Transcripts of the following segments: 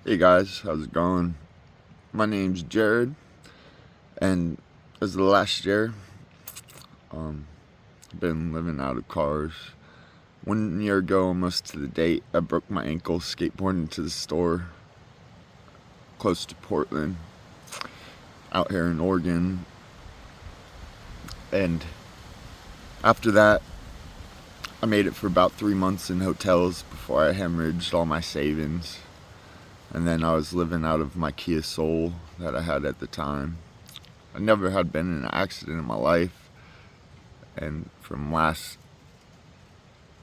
Hey guys, how's it going? My name's Jared, and as the last year, I've been living out of cars. 1 year ago, almost to the date, I broke my ankle skateboarding to the store close to Portland, out here in Oregon. And after that, I made it for about 3 months in hotels before I hemorrhaged all my savings. And then I was living out of my Kia Soul that I had at the time. I never had been in an accident in my life. And from last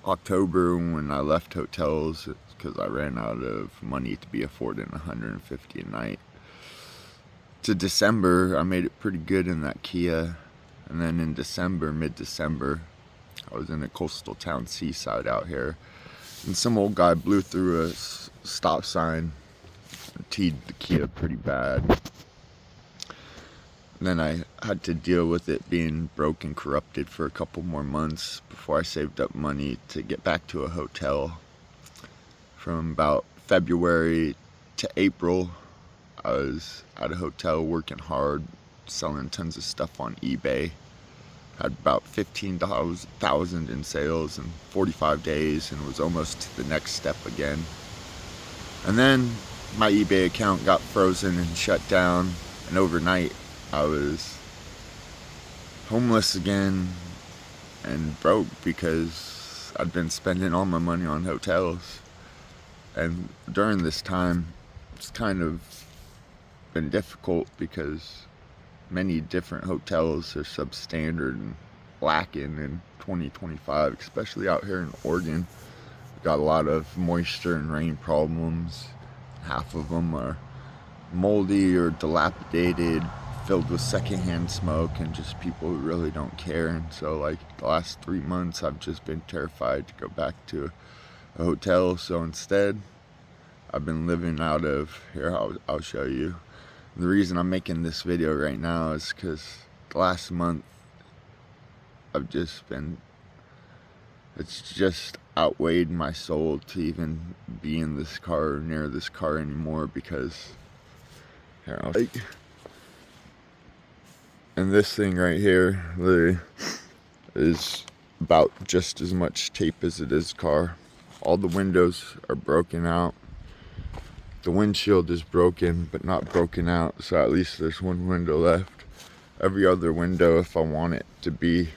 October, when I left hotels, because I ran out of money to be affording $150 a night, to December, I made it pretty good in that Kia. And then in December, mid-December, I was in a coastal town, Seaside, out here, and some old guy blew through a stop sign and teed the Kia pretty bad. And then I had to deal with it being broke and corrupted for a couple more months before I saved up money to get back to a hotel. From about February to April, I was at a hotel working hard, selling tons of stuff on eBay. Had about 15,000 in sales in 45 days and was almost to the next step again. And then my eBay account got frozen and shut down, and overnight I was homeless again and broke because I'd been spending all my money on hotels. And during this time, it's kind of been difficult because many different hotels are substandard and lacking in 2025, especially out here in Oregon. We've got a lot of moisture and rain problems. Half of them are moldy or dilapidated, filled with secondhand smoke, and just people who really don't care. And so, like, the last 3 months, I've just been terrified to go back to a hotel. So instead, I've been living out of here. I'll show you. The reason I'm making this video right now is because the last month I've just been, it's just outweighed my soul to even be in this car or near this car anymore. Because here, and this thing right here literally is about just as much tape as it is car. All the windows are broken out. The windshield is broken, but not broken out, so at least there's one window left. Every other window, if I want it to be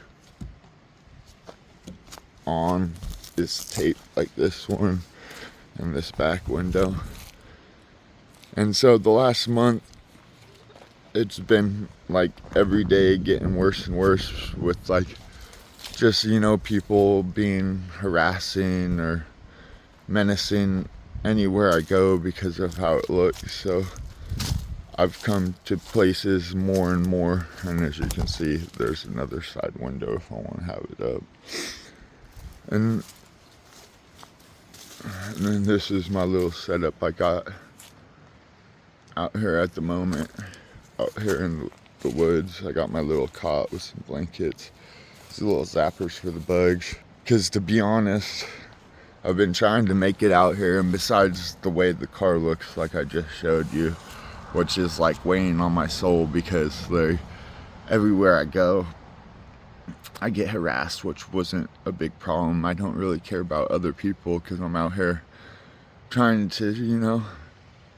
on, is taped, like this one and this back window. And so the last month, it's been like every day getting worse and worse with, like, just, people being harassing or menacing anywhere I go because of how it looks. So I've come to places more and more, and as you can see, there's another side window if I want to have it up. And then this is my little setup I got out here at the moment, out here in the woods. I got my little cot with some blankets, these little zappers for the bugs. Because to be honest, I've been trying to make it out here, and besides the way the car looks, like I just showed you, which is like weighing on my soul, because like everywhere I go, I get harassed, which wasn't a big problem. I don't really care about other people because I'm out here trying to,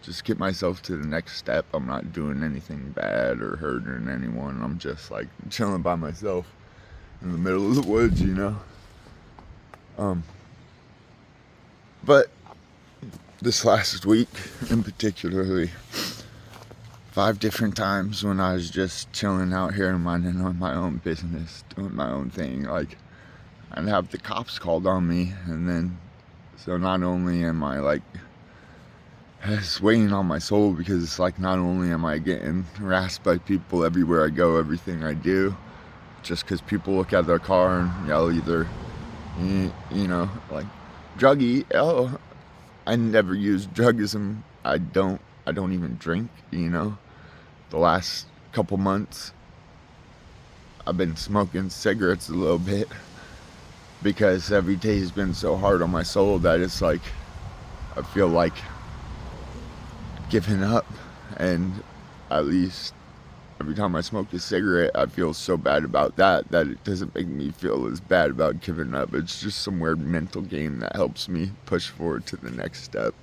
just get myself to the next step. I'm not doing anything bad or hurting anyone. I'm just like chilling by myself in the middle of the woods, But this last week in particularly, 5 different times when I was just chilling out here and minding on my own business, doing my own thing, like, I'd have the cops called on me. And then, so not only am I like, it's weighing on my soul, because it's like, not only am I getting harassed by people everywhere I go, everything I do, just because people look at their car and yell either, like, druggy. Oh, I never use drugism. I don't even drink. The last couple months I've been smoking cigarettes a little bit, because every day has been so hard on my soul that it's like I feel like given up, and at least every time I smoke a cigarette, I feel so bad about that it doesn't make me feel as bad about giving up. It's just some weird mental game that helps me push forward to the next step.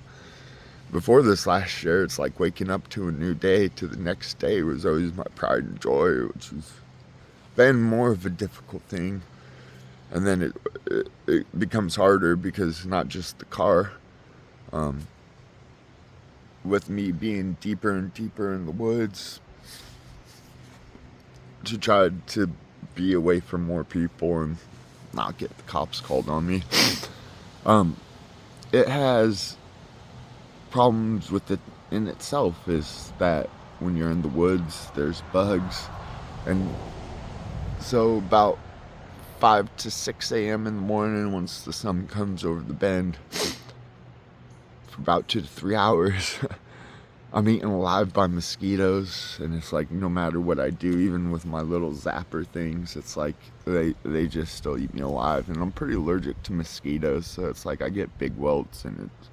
Before this last year, it's like waking up to a new day, to the next day was always my pride and joy, which has been more of a difficult thing. And then it becomes harder because not just the car, with me being deeper and deeper in the woods to try to be away from more people and not get the cops called on me. It has problems with it in itself, is that when you're in the woods, there's bugs. And so about 5 to 6 a.m. in the morning, once the sun comes over the bend, for about 2 to 3 hours, I'm eaten alive by mosquitoes. And it's like, no matter what I do, even with my little zapper things, it's like they just still eat me alive. And I'm pretty allergic to mosquitoes, so it's like I get big welts, and it's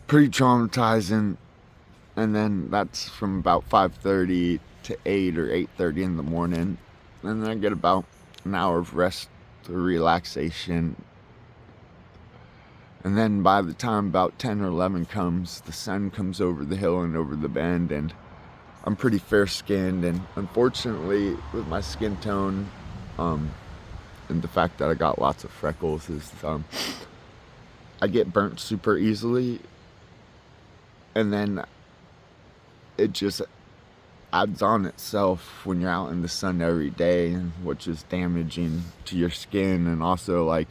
pretty traumatizing. And then that's from about 5:30 to 8 or 8:30 in the morning, and then I get about an hour of rest or relaxation. And then by the time about 10 or 11 comes, the sun comes over the hill and over the bend, and I'm pretty fair skinned. And unfortunately, with my skin tone, and the fact that I got lots of freckles, is I get burnt super easily. And then it just adds on itself when you're out in the sun every day, which is damaging to your skin. And also, like,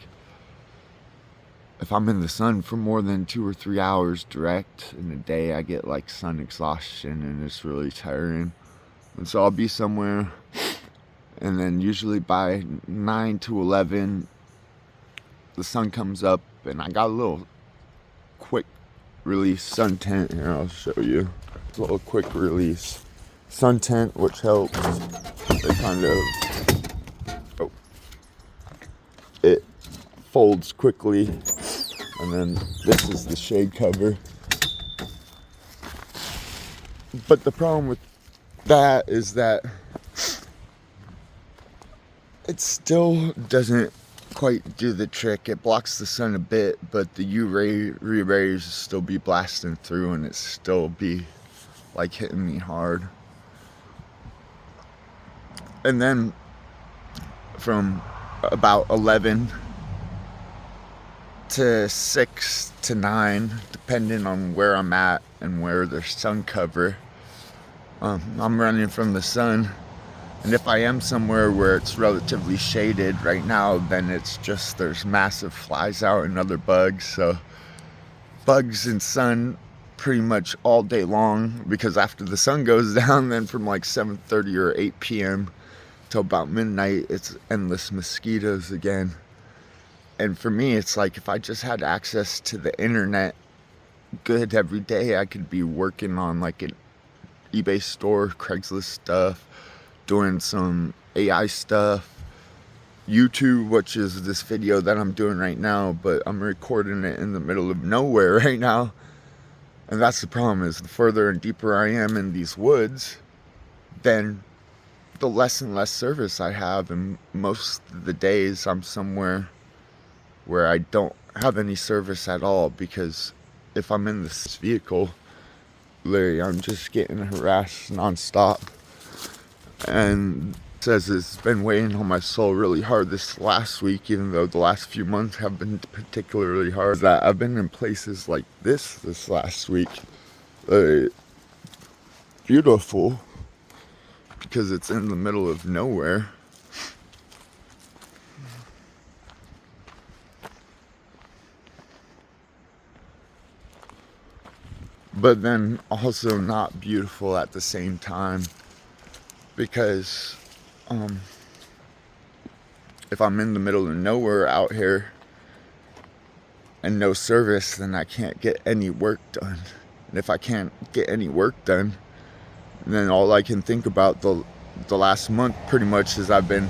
if I'm in the sun for more than 2 or 3 hours direct in a day, I get like sun exhaustion, and it's really tiring. And so I'll be somewhere, and then usually by 9 to 11, the sun comes up, and I got a little quick release sun tent here. I'll show you. It's a little quick release sun tent, which helps. It kind of, it folds quickly, and then this is the shade cover. But the problem with that is that it still doesn't quite do the trick. It blocks the sun a bit, but the UV rays still be blasting through, and it still be like hitting me hard. And then from about 11 to 6 to 9, depending on where I'm at and where there's sun cover, I'm running from the sun. And if I am somewhere where it's relatively shaded right now, then it's just there's massive flies out and other bugs. So bugs and sun pretty much all day long, because after the sun goes down, then from like 7:30 or 8 p.m. till about midnight, it's endless mosquitoes again. And for me, it's like if I just had access to the internet good every day, I could be working on like an eBay store, Craigslist stuff, doing some AI stuff, YouTube, which is this video that I'm doing right now, but I'm recording it in the middle of nowhere right now. And that's the problem, is the further and deeper I am in these woods, then the less and less service I have. And most of the days I'm somewhere where I don't have any service at all, because if I'm in this vehicle, literally I'm just getting harassed nonstop. And it says it's been weighing on my soul really hard this last week, even though the last few months have been particularly hard. That I've been in places like this last week. Beautiful, because it's in the middle of nowhere. But then also not beautiful at the same time, because if I'm in the middle of nowhere out here and no service, then I can't get any work done. And if I can't get any work done, then all I can think about the last month pretty much is I've been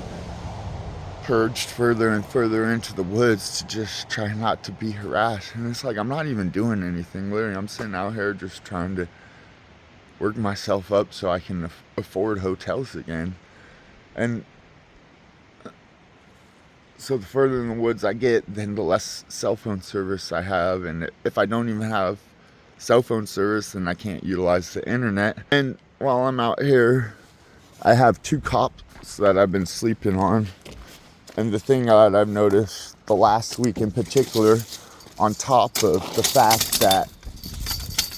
purged further and further into the woods to just try not to be harassed. And it's like, I'm not even doing anything. Literally, I'm sitting out here just trying to work myself up so I can afford hotels again. And so the further in the woods I get, then the less cell phone service I have. And if I don't even have cell phone service, then I can't utilize the internet. And while I'm out here, I have 2 cots that I've been sleeping on. And the thing that I've noticed the last week in particular, on top of the fact that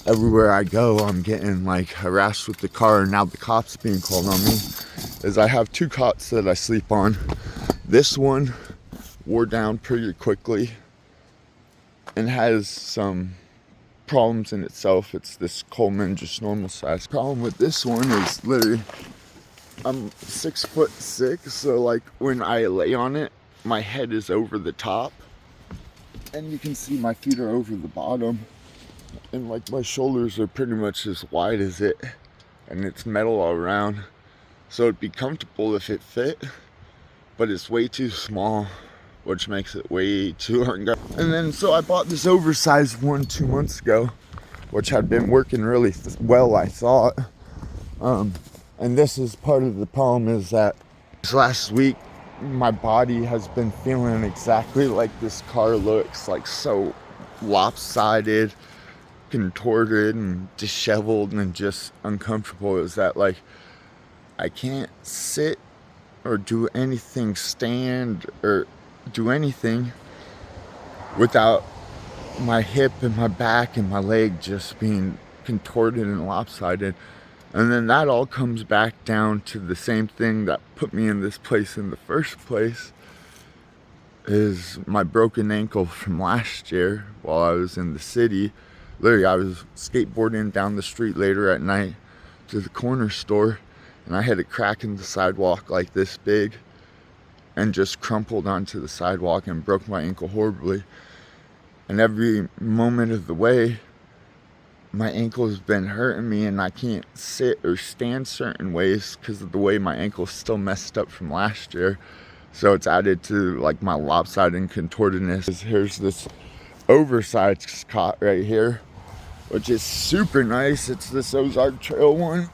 everywhere I go, I'm getting like harassed with the car, and now the cops being called on me, is I have 2 cots that I sleep on. This one wore down pretty quickly and has some problems in itself. It's this Coleman, just normal size. Problem with this one is literally, I'm 6'6", so like when I lay on it, my head is over the top, and you can see my feet are over the bottom, and like my shoulders are pretty much as wide as it, and it's metal all around, so it'd be comfortable if it fit, but it's way too small, which makes it way too uncomfortable. And then so I bought this oversized one 2 months ago, which had been working really well, I thought. And this is part of the problem, is that this last week, my body has been feeling exactly like this car looks, like so lopsided, contorted, and disheveled, and just uncomfortable. Is that like, I can't sit or do anything, stand or do anything without my hip and my back and my leg just being contorted and lopsided. And then that all comes back down to the same thing that put me in this place in the first place, is my broken ankle from last year while I was in the city. Literally, I was skateboarding down the street later at night to the corner store, and I had a crack in the sidewalk like this big, and just crumpled onto the sidewalk and broke my ankle horribly. And every moment of the way, my ankle has been hurting me, and I can't sit or stand certain ways because of the way my ankle's still messed up from last year. So it's added to like my lopsided and contortedness. Here's this oversized cot right here, which is super nice. It's this Ozark Trail one,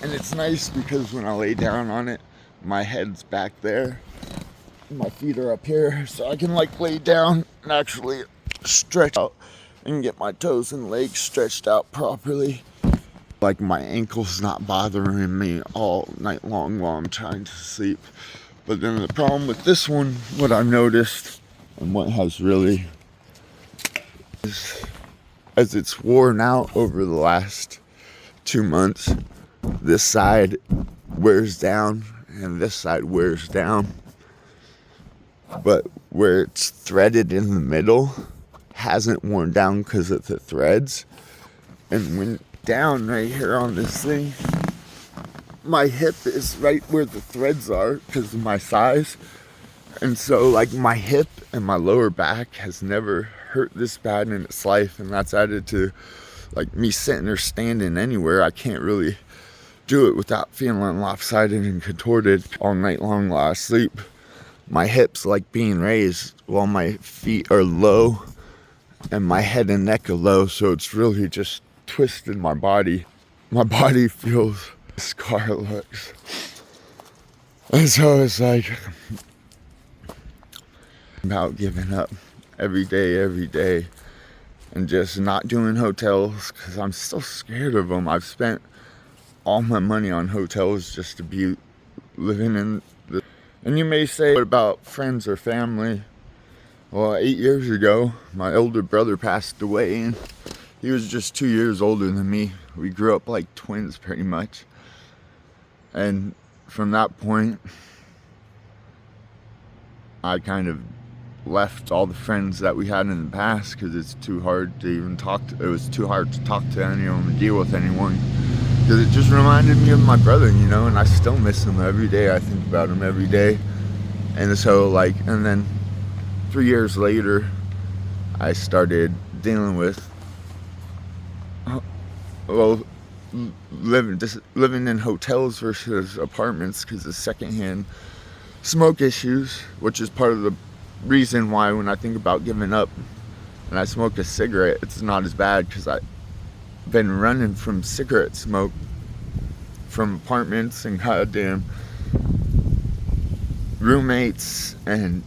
and it's nice because when I lay down on it, my head's back there, my feet are up here, so I can like lay down and actually stretch out and get my toes and legs stretched out properly. Like my ankle's not bothering me all night long while I'm trying to sleep. But then the problem with this one, what I've noticed, and what has really, is as it's worn out over the last 2 months, this side wears down and this side wears down. But where it's threaded in the middle hasn't worn down because of the threads. And when down right here on this thing, my hip is right where the threads are because of my size. And so like my hip and my lower back has never hurt this bad in its life, and that's added to like me sitting or standing anywhere. I can't really do it without feeling lopsided and contorted all night long while I sleep. My hips like being raised while my feet are low and my head and neck are low, so it's really just twisted my body. My body feels scar looks. And so it's like about giving up every day and just not doing hotels because I'm still scared of them. I've spent all my money on hotels just to be living in the... And you may say, what about friends or family? Well, 8 years ago, my older brother passed away, and he was just 2 years older than me. We grew up like twins pretty much. And from that point, I kind of left all the friends that we had in the past because it's too hard to even talk to. It was too hard to talk to anyone and deal with anyone because it just reminded me of my brother, you know, and I still miss him every day. I think about him every day. And so like, and then 3 years later, I started dealing with, well, living in hotels versus apartments because the secondhand smoke issues, which is part of the reason why when I think about giving up and I smoke a cigarette, it's not as bad, because I've been running from cigarette smoke from apartments and goddamn roommates and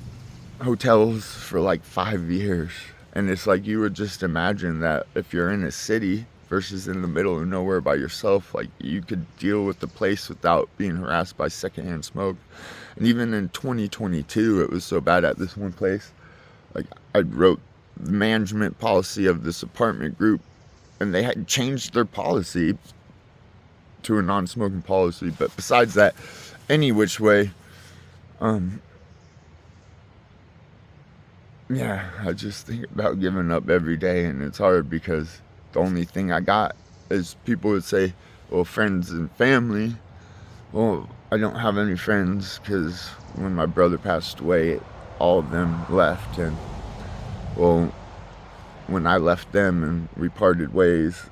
hotels for like 5 years. And it's like, you would just imagine that if you're in a city versus in the middle of nowhere by yourself, like, you could deal with the place without being harassed by secondhand smoke. And even in 2022, it was so bad at this one place. Like, I wrote the management policy of this apartment group, and they had changed their policy to a non-smoking policy. But besides that, any which way, yeah, I just think about giving up every day, and it's hard because the only thing I got is, people would say, well, friends and family. Well, I don't have any friends, because when my brother passed away, all of them left. And, well, when I left them and we parted ways,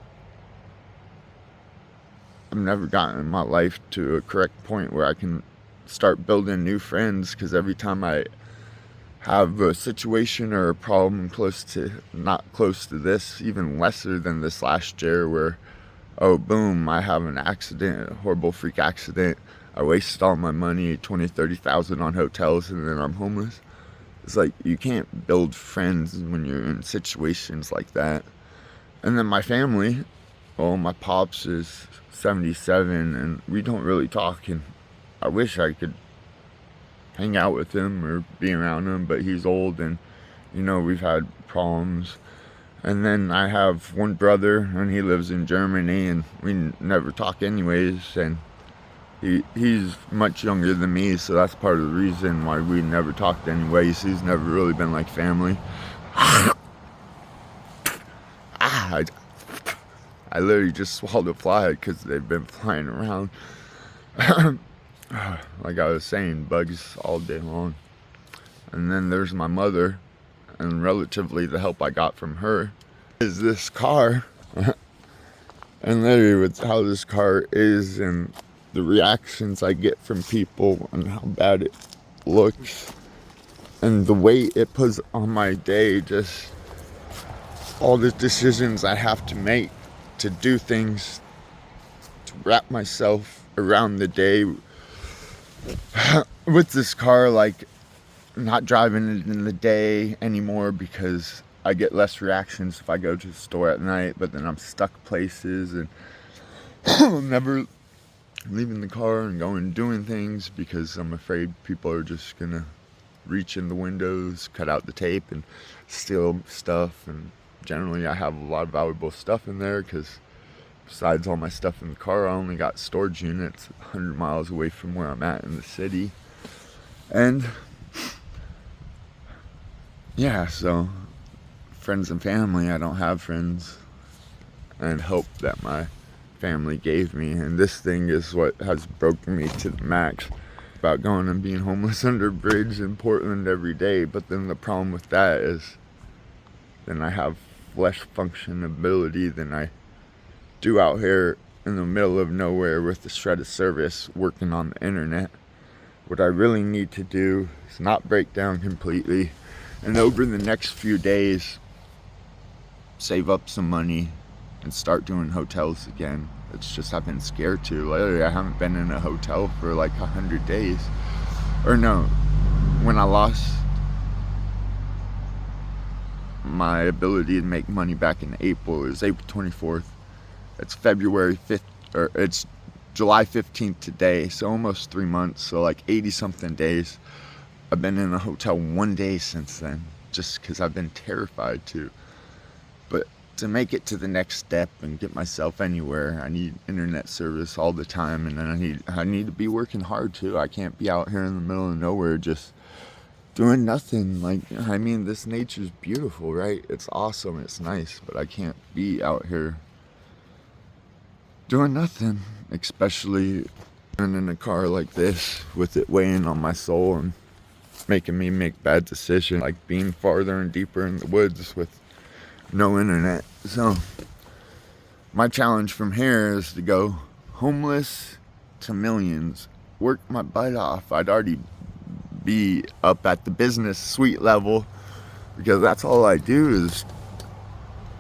I've never gotten my life to a correct point where I can start building new friends, because every time I have a situation or a problem not close to this, even lesser than this last year, where, oh, boom, I have an accident, a horrible freak accident, I wasted all my money, 20, 30,000 on hotels, and then I'm homeless. It's like, you can't build friends when you're in situations like that. And then my family, well, my pops is 77, and we don't really talk, and I wish I could hang out with him or be around him, but he's old, and, you know, we've had problems. And then I have one brother, and he lives in Germany, and we never talk anyways, and he's much younger than me, so that's part of the reason why we never talked anyways. He's never really been like family. I literally just swallowed a fly because they've been flying around. Like I was saying, bugs all day long. And then there's my mother, and relatively the help I got from her is this car. And literally with how this car is and the reactions I get from people and how bad it looks and the weight it puts on my day, just all the decisions I have to make to do things, to wrap myself around the day with this car, like not driving it in the day anymore because I get less reactions if I go to the store at night, but then I'm stuck places and never leaving the car and going and doing things because I'm afraid people are just gonna reach in the windows, cut out the tape, and steal stuff. And generally I have a lot of valuable stuff in there because besides all my stuff in the car, I only got storage units 100 miles away from where I'm at in the city. And yeah, so friends and family, I don't have friends and hope that my family gave me. And this thing is what has broken me to the max about going and being homeless under a bridge in Portland every day. But then the problem with that is then I have less functionability than I do out here in the middle of nowhere with the shred of service working on the internet. What I really need to do is not break down completely, and over the next few days save up some money and start doing hotels again. It's just I've been scared to. Literally, I haven't been in a hotel for like 100 days. Or no, when I lost my ability to make money back in April, it was April 24th. It's February 5th, or it's July 15th today, so almost 3 months, so like 80 something days. I've been in a hotel one day since then, just because I've been terrified to. But to make it to the next step and get myself anywhere, I need internet service all the time, and then I need to be working hard too. I can't be out here in the middle of nowhere just doing nothing. Like, I mean, this nature's beautiful, right? It's awesome, it's nice, but I can't be out here doing nothing, especially in a car like this with it weighing on my soul and making me make bad decisions, like being farther and deeper in the woods with no internet. So my challenge from here is to go homeless to millions, work my butt off. I'd already be up at the business suite level, because that's all I do is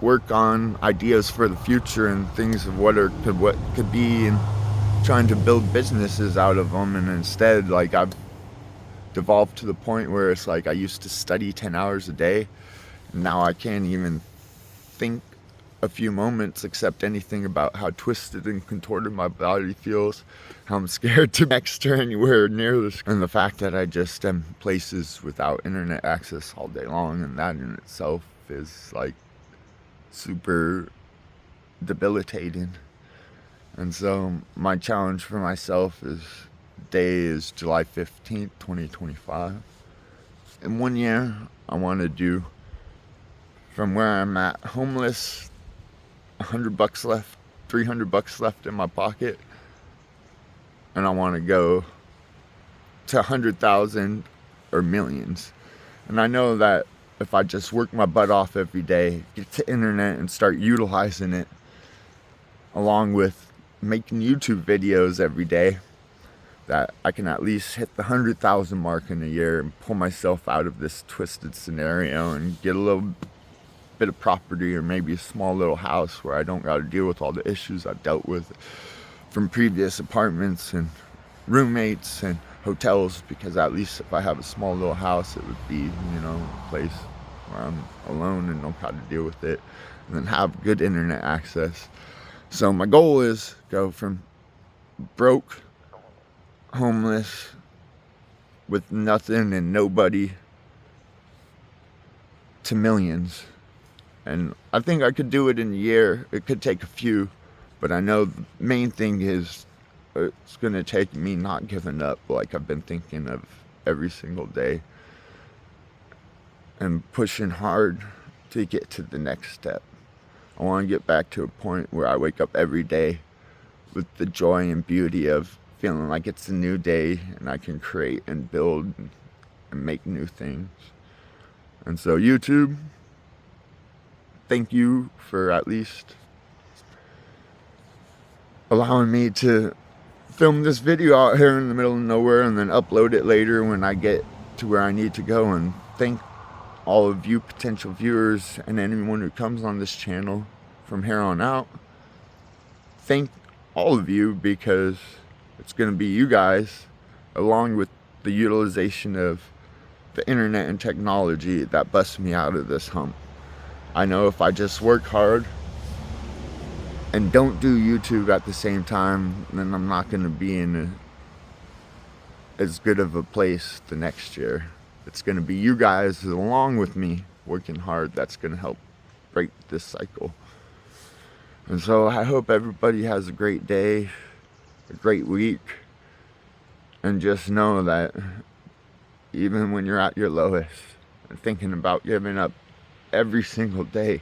work on ideas for the future and things of what could be, and trying to build businesses out of them. And instead, like, I've devolved to the point where it's like I used to study 10 hours a day, and now I can't even think a few moments except anything about how twisted and contorted my body feels, how I'm scared to next to anywhere near this, and the fact that I just am places without internet access all day long, and that in itself is like super debilitating. And so my challenge for myself is July 15th, 2025. In 1 year, I want to do from where I'm at, homeless, $100 left, $300 left in my pocket, and I want to go to 100,000 or millions. And I know that if I just work my butt off every day, get to internet and start utilizing it, along with making YouTube videos every day, that I can at least hit the 100,000 mark in a year and pull myself out of this twisted scenario and get a little bit of property, or maybe a small little house where I don't got to deal with all the issues I've dealt with from previous apartments and roommates and hotels. Because at least if I have a small little house, it would be, a place where I'm alone and know how to deal with it, and then have good internet access. So my goal is go from broke, homeless, with nothing and nobody, to millions. And I think I could do it in a year. It could take a few, but I know the main thing is it's going to take me not giving up, like I've been thinking of every single day, and pushing hard to get to the next step. I want to get back to a point where I wake up every day with the joy and beauty of feeling like it's a new day and I can create and build and make new things. And so YouTube, thank you for at least allowing me to film this video out here in the middle of nowhere and then upload it later when I get to where I need to go. And thank all of you potential viewers and anyone who comes on this channel from here on out. Thank all of you, because it's going to be you guys, along with the utilization of the internet and technology, that busts me out of this hump. I know if I just work hard and don't do YouTube at the same time, then I'm not going to be in as good of a place the next year. It's going to be you guys along with me working hard that's going to help break this cycle. And so I hope everybody has a great day, a great week, and just know that even when you're at your lowest and thinking about giving up every single day,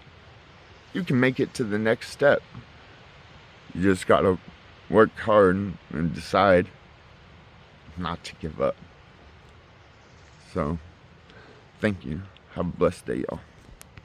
you can make it to the next step. You just gotta work hard and decide not to give up. So, thank you. Have a blessed day, y'all.